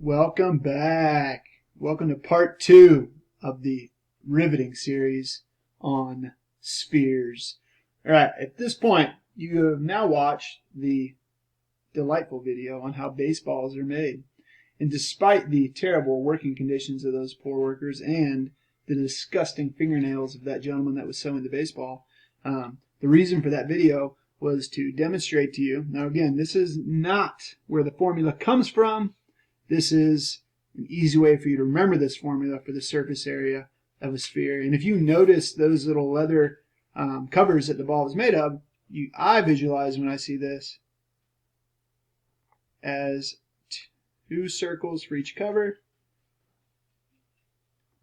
Welcome back. Welcome to part 2 of the riveting series on spheres. Alright, at this point, you have now watched the delightful video on how baseballs are made. And despite the terrible working conditions of those poor workers and the disgusting fingernails of that gentleman that was sewing the baseball, the reason for that video was to demonstrate to you. Now again, this is not where the formula comes from. This is an easy way for you to remember this formula for the surface area of a sphere. And if you notice those little leather covers that the ball is made of, I visualize when I see this as 2 circles for each cover,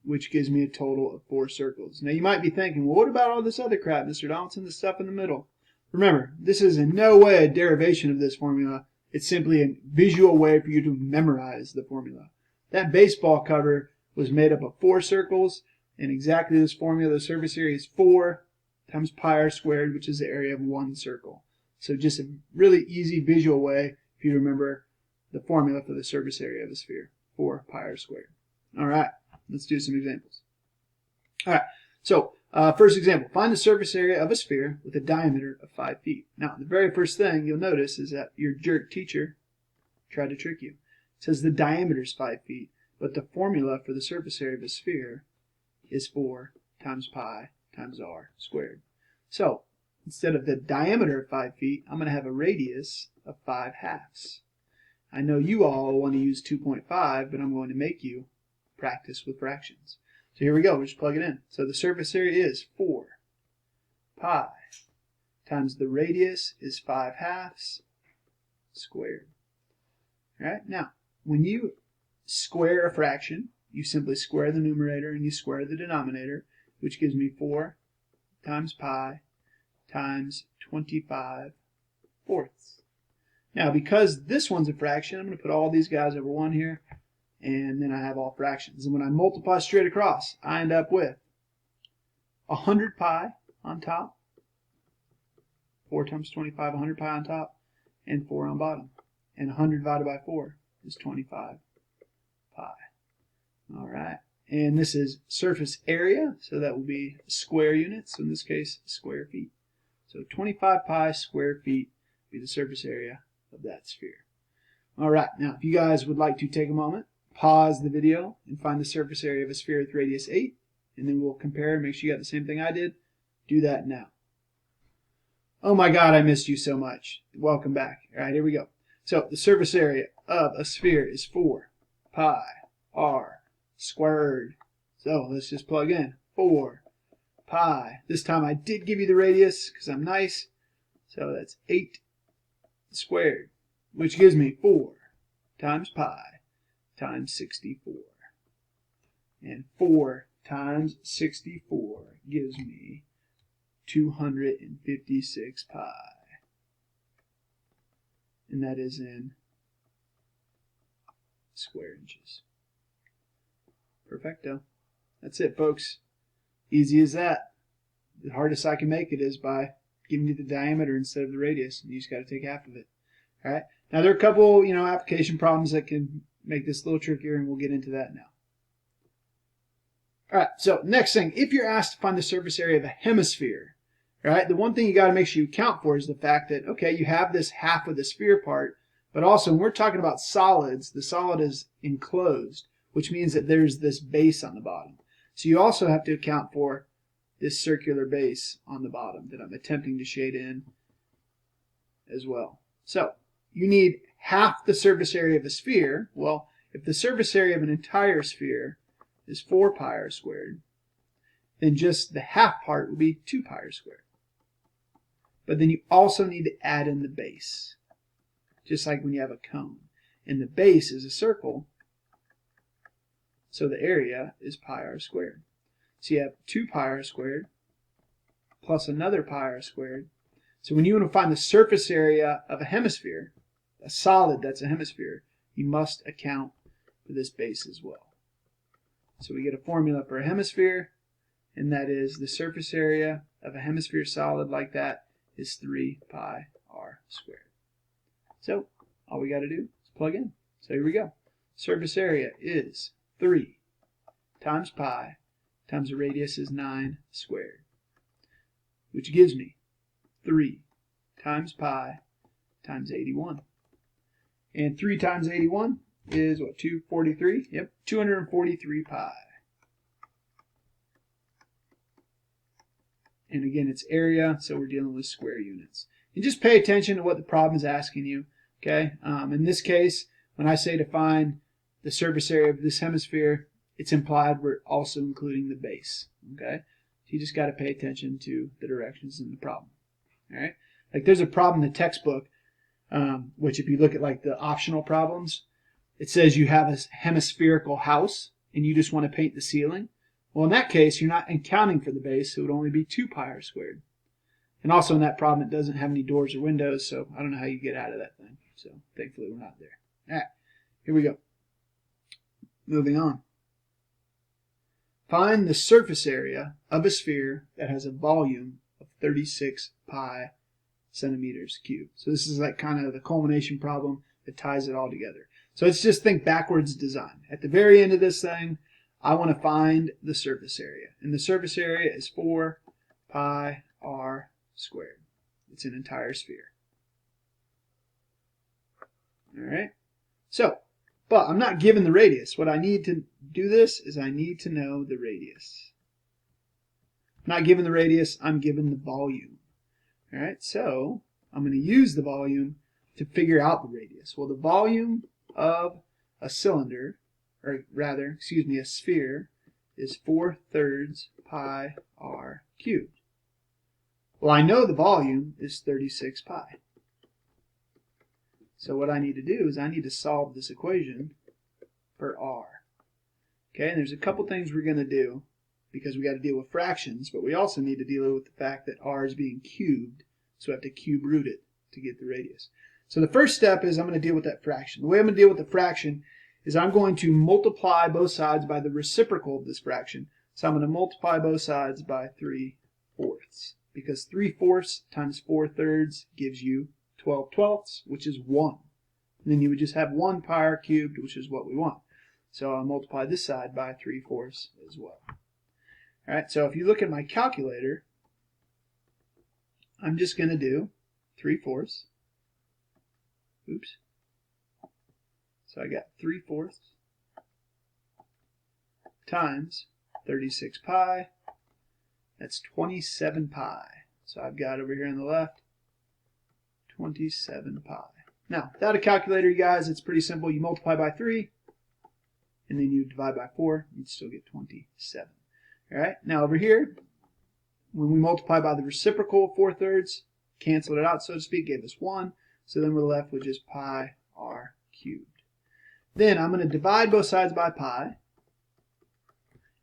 which gives me a total of 4 circles. Now you might be thinking, well, what about all this other crap, Mr. Donaldson, the stuff in the middle? Remember, this is in no way a derivation of this formula. It's simply a visual way for you to memorize the formula. That baseball cover was made up of 4 circles, and exactly this formula, the surface area is 4 times pi r squared, which is the area of 1 circle. So just a really easy visual way for you to remember the formula for the surface area of a sphere, 4 pi r squared. All right, let's do some examples. All right, so first example, find the surface area of a sphere with a diameter of 5 feet. Now, the very first thing you'll notice is that your jerk teacher tried to trick you. It says the diameter is 5 feet, but the formula for the surface area of a sphere is 4 times pi times r squared. So, instead of the diameter of 5 feet, I'm going to have a radius of 5 halves. I know you all want to use 2.5, but I'm going to make you practice with fractions. So here we go, we'll just plug it in. So the surface area is 4 pi times the radius is 5 halves squared. All right, now, when you square a fraction, you simply square the numerator and you square the denominator, which gives me 4 times pi times 25 fourths. Now, because this one's a fraction, I'm going to put all these guys over 1 here, and then I have all fractions. And when I multiply straight across, I end up with 100 pi on top, 4 times 25, 100 pi on top, and 4 on bottom. And 100 divided by 4 is 25 pi. All right. And this is surface area, so that will be square units. So in this case, square feet. So 25 pi square feet will be the surface area of that sphere. All right. Now, if you guys would like to take a moment, pause the video and find the surface area of a sphere with radius 8, and then we'll compare and make sure you got the same thing I did. Do that now. Oh my God, I missed you so much. Welcome back. All right, here we go. So the surface area of a sphere is 4 pi r squared. So let's just plug in 4 pi. This time I did give you the radius because I'm nice. So that's 8 squared, which gives me 4 times pi times 64. And 4 times 64 gives me 256 pi. And that is in square inches. Perfecto. That's it, folks. Easy as that. The hardest I can make it is by giving you the diameter instead of the radius, and you just got to take half of it. All right. Now there are a couple, application problems that can make this a little trickier, and we'll get into that now. All right. So next thing, if you're asked to find the surface area of a hemisphere, all right, the one thing you got to make sure you account for is the fact that, okay, you have this half of the sphere part, but also when we're talking about solids, the solid is enclosed, which means that there's this base on the bottom. So you also have to account for this circular base on the bottom that I'm attempting to shade in as well. So you need half the surface area of a sphere. Well, if the surface area of an entire sphere is 4 pi r squared, then just the half part would be 2 pi r squared. But then you also need to add in the base, just like when you have a cone. And the base is a circle, so the area is pi r squared. So you have 2 pi r squared plus another pi r squared. So when you want to find the surface area of a hemisphere, a solid that's a hemisphere, you must account for this base as well. So we get a formula for a hemisphere, and that is the surface area of a hemisphere solid like that is 3 pi r squared. So all we got to do is plug in. So here we go. surface area is 3 times pi times the radius is 9 squared, which gives me 3 times pi times 81. And 3 times 81 is what, 243? Yep, 243 pi. And again, it's area, so we're dealing with square units. And just pay attention to what the problem is asking you. Okay. In this case, when I say to find the surface area of this hemisphere, it's implied we're also including the base. Okay. So you just got to pay attention to the directions in the problem. All right. Like there's a problem in the textbook, which if you look at like the optional problems, it says you have a hemispherical house and you just want to paint the ceiling. Well, in that case, you're not accounting for the base, so it would only be 2 pi r squared. And also in that problem, it doesn't have any doors or windows, so I don't know how you get out of that thing. So thankfully, we're not there. All right, here we go. Moving on. Find the surface area of a sphere that has a volume of 36 pi centimeters cubed. So this is like kind of the culmination problem that ties it all together. So let's just think backwards design. At the very end of this thing, I want to find the surface area. And the surface area is 4 pi r squared. It's an entire sphere. All right. So, but I'm not given the radius. What I need to do this is I need to know the radius. I'm not given the radius, I'm given the volume. All right. So, I'm going to use the volume to figure out the radius. Well, the volume of a cylinder, or rather, excuse me, a sphere, is 4/3 pi r cubed. Well, I know the volume is 36 pi. So what I need to do is I need to solve this equation for r. Okay, and there's a couple things we're going to do because we got to deal with fractions, but we also need to deal with the fact that r is being cubed, so we have to cube root it to get the radius. So the first step is I'm going to deal with that fraction. The way I'm going to deal with the fraction is I'm going to multiply both sides by the reciprocal of this fraction. So I'm going to multiply both sides by 3/4, because 3/4 times 4/3 gives you 12/12, which is 1. And then you would just have 1 pi r cubed, which is what we want. So I'll multiply this side by 3/4 as well. All right, so if you look at my calculator, I'm just going to do 3/4. Oops. So I got 3/4 times 36 pi. That's 27 pi. So I've got over here on the left 27 pi. Now, without a calculator, you guys, it's pretty simple. You multiply by 3, and then you divide by 4, you'd still get 27. All right, now over here, when we multiply by the reciprocal of 4/3, canceled it out, so to speak, gave us 1. So then we're left with just pi r cubed. Then I'm going to divide both sides by pi,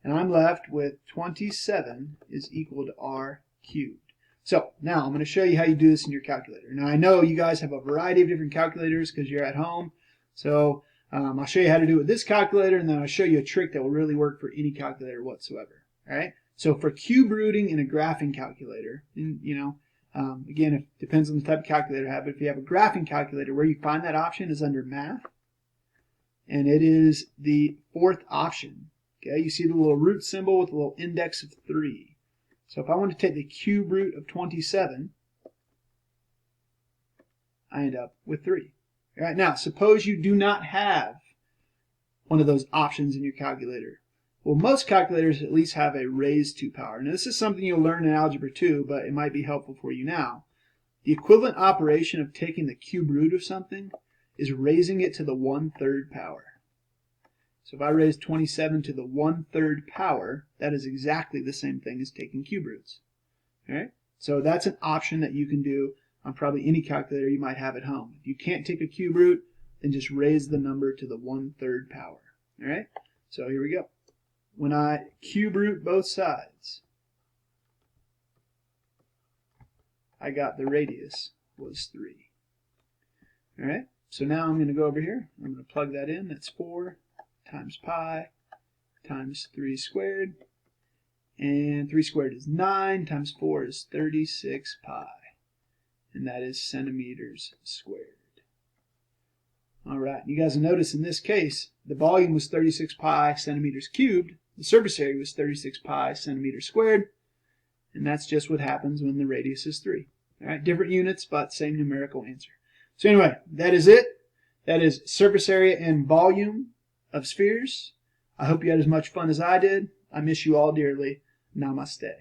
and I'm left with 27 is equal to r cubed. So now I'm going to show you how you do this in your calculator. Now I know you guys have a variety of different calculators because you're at home. So I'll show you how to do it with this calculator, and then I'll show you a trick that will really work for any calculator whatsoever. All right. So for cube rooting in a graphing calculator, and, again, it depends on the type of calculator you have, but if you have a graphing calculator, where you find that option is under Math, and it is the 4th option. Okay, you see the little root symbol with the little index of 3. So if I want to take the cube root of 27, I end up with 3. All right, now suppose you do not have one of those options in your calculator. Well, most calculators at least have a raised to power. Now this is something you'll learn in Algebra 2, but it might be helpful for you now. The equivalent operation of taking the cube root of something is raising it to the 1/3 power. So if I raise 27 to the 1/3 power, that is exactly the same thing as taking cube roots. All right? So that's an option that you can do on probably any calculator you might have at home. If you can't take a cube root, then just raise the number to the 1/3 power. All right? So here we go. When I cube root both sides, I got the radius was 3. All right? So now I'm going to go over here. I'm going to plug that in. That's 4 times pi times 3 squared. And 3 squared is 9 times 4 is 36 pi. And that is centimeters squared. All right, you guys will notice in this case, the volume was 36 pi centimeters cubed, the surface area was 36 pi centimeters squared, and that's just what happens when the radius is 3. All right, different units, but same numerical answer. So anyway, that is it. That is surface area and volume of spheres. I hope you had as much fun as I did. I miss you all dearly. Namaste.